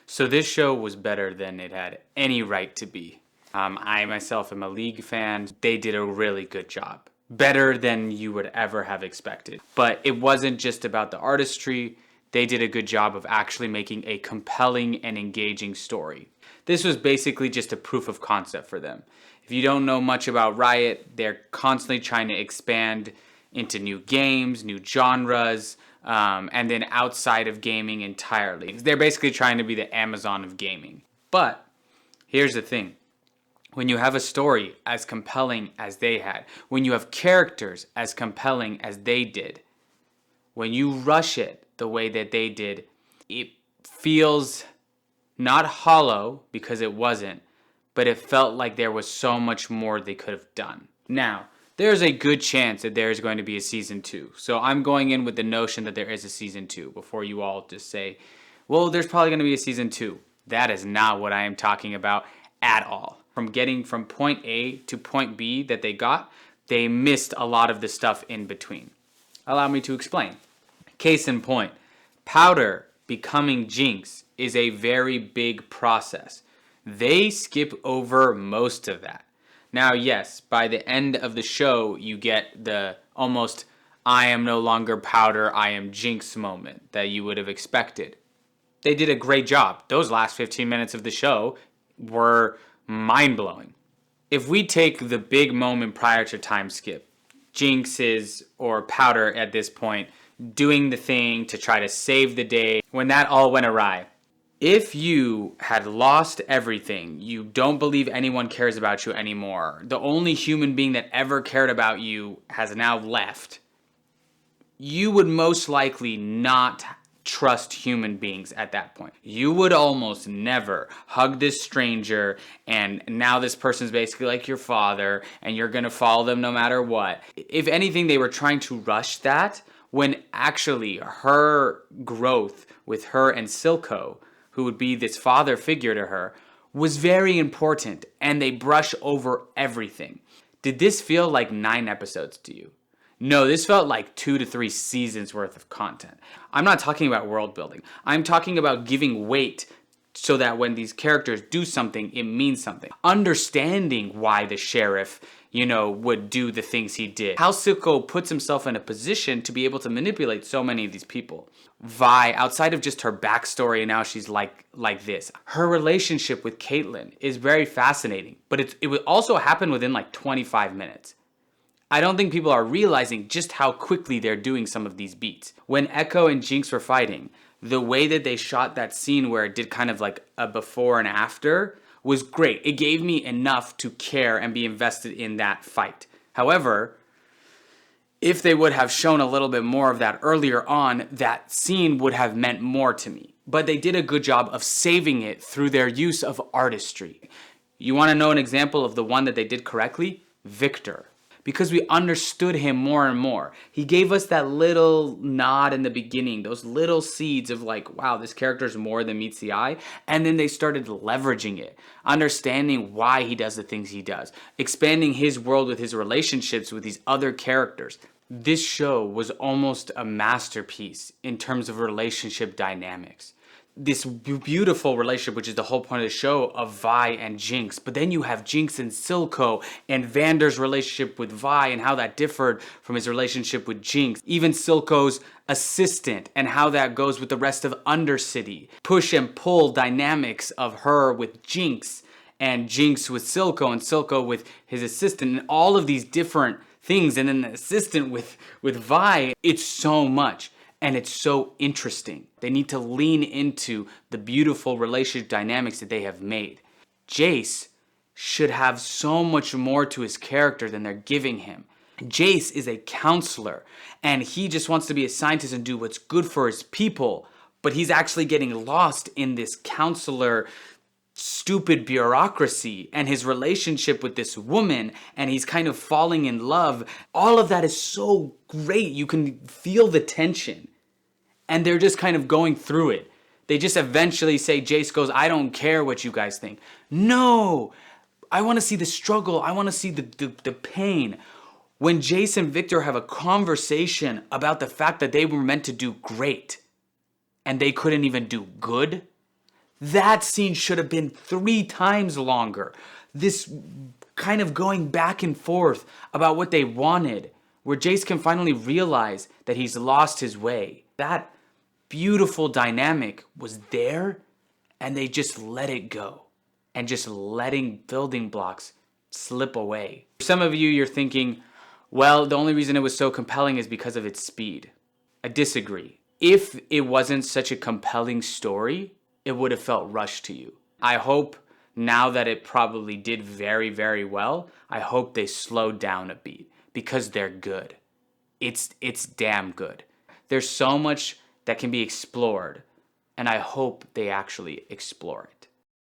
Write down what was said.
So this show was better than it had any right to be. I myself am a League fan. They did a really good job. Better than you would ever have expected. But it wasn't just about the artistry. They did a good job of actually making a compelling and engaging story. This was basically just a proof of concept for them. If you don't know much about Riot, they're constantly trying to expand into new games, new genres, and then outside of gaming entirely. They're basically trying to be the Amazon of gaming. But here's the thing. When you have a story as compelling as they had, when you have characters as compelling as they did, when you rush it the way that they did, it feels not hollow, because it wasn't, but it felt like there was so much more they could have done. Now, there's a good chance that there is going to be a season 2. So I'm going in with the notion that there is a season 2 before you all just say, well, there's probably going to be a season 2. That is not what I am talking about at all. From getting from point A to point B that they got, they missed a lot of the stuff in between. Allow me to explain. Case in point, Powder becoming Jinx is a very big process. They skip over most of that. Now, yes, by the end of the show, you get the almost I am no longer Powder, I am Jinx moment that you would have expected. They did a great job. Those last 15 minutes of the show were mind-blowing. If we take the big moment prior to time skip, Jinx or Powder at this point, doing the thing to try to save the day, when that all went awry. If you had lost everything, you don't believe anyone cares about you anymore, the only human being that ever cared about you has now left, you would most likely not trust human beings at that point. You would almost never hug this stranger, and now this person's basically like your father, and you're gonna follow them no matter what. If anything, they were trying to rush that, when actually her growth with her and Silco, who would be this father figure to her, was very important, and they brush over everything. Did this feel like 9 episodes to you? No, this felt like 2 to 3 seasons worth of content. I'm not talking about world building. I'm talking about giving weight so that when these characters do something, it means something. Understanding why the sheriff, would do the things he did. How Silco puts himself in a position to be able to manipulate so many of these people. Vi, outside of just her backstory and now she's like this. Her relationship with Caitlyn is very fascinating, but it would also happen within like 25 minutes. I don't think people are realizing just how quickly they're doing some of these beats. When Echo and Jinx were fighting, the way that they shot that scene where it did kind of like a before and after was great. It gave me enough to care and be invested in that fight. However, if they would have shown a little bit more of that earlier on, that scene would have meant more to me. But they did a good job of saving it through their use of artistry. You want to know an example of the one that they did correctly? Viktor. Because we understood him more and more. He gave us that little nod in the beginning, those little seeds of like, wow, this character is more than meets the eye. And then they started leveraging it, understanding why he does the things he does, expanding his world with his relationships with these other characters. This show was almost a masterpiece in terms of relationship dynamics. This beautiful relationship, which is the whole point of the show, of Vi and Jinx. But then you have Jinx and Silco and Vander's relationship with Vi and how that differed from his relationship with Jinx. Even Silco's assistant and how that goes with the rest of Undercity. Push and pull dynamics of her with Jinx and Jinx with Silco and Silco with his assistant and all of these different things. And then the assistant with Vi. It's so much. And it's so interesting. They need to lean into the beautiful relationship dynamics that they have made. Jayce should have so much more to his character than they're giving him. Jayce is a counselor, and he just wants to be a scientist and do what's good for his people. But he's actually getting lost in this counselor stupid bureaucracy and his relationship with this woman, and he's kind of falling in love. All of that is so great. You can feel the tension, and they're just kind of going through it. They just eventually say, Jayce goes, I don't care what you guys think. No, I want to see the struggle. I want to see the pain. When Jayce and Viktor have a conversation about the fact that they were meant to do great and they couldn't even do good, That scene should have been 3 times longer. This kind of going back and forth about what they wanted, where Jayce can finally realize that he's lost his way. That beautiful dynamic was there, and they just let it go. And just letting building blocks slip away. For some of you, you're thinking, well, the only reason it was so compelling is because of its speed. I disagree. If it wasn't such a compelling story, it would have felt rushed to you. I hope now that it probably did very, very well, I hope they slowed down a beat because they're good. It's damn good. There's so much that can be explored, and I hope they actually explore it.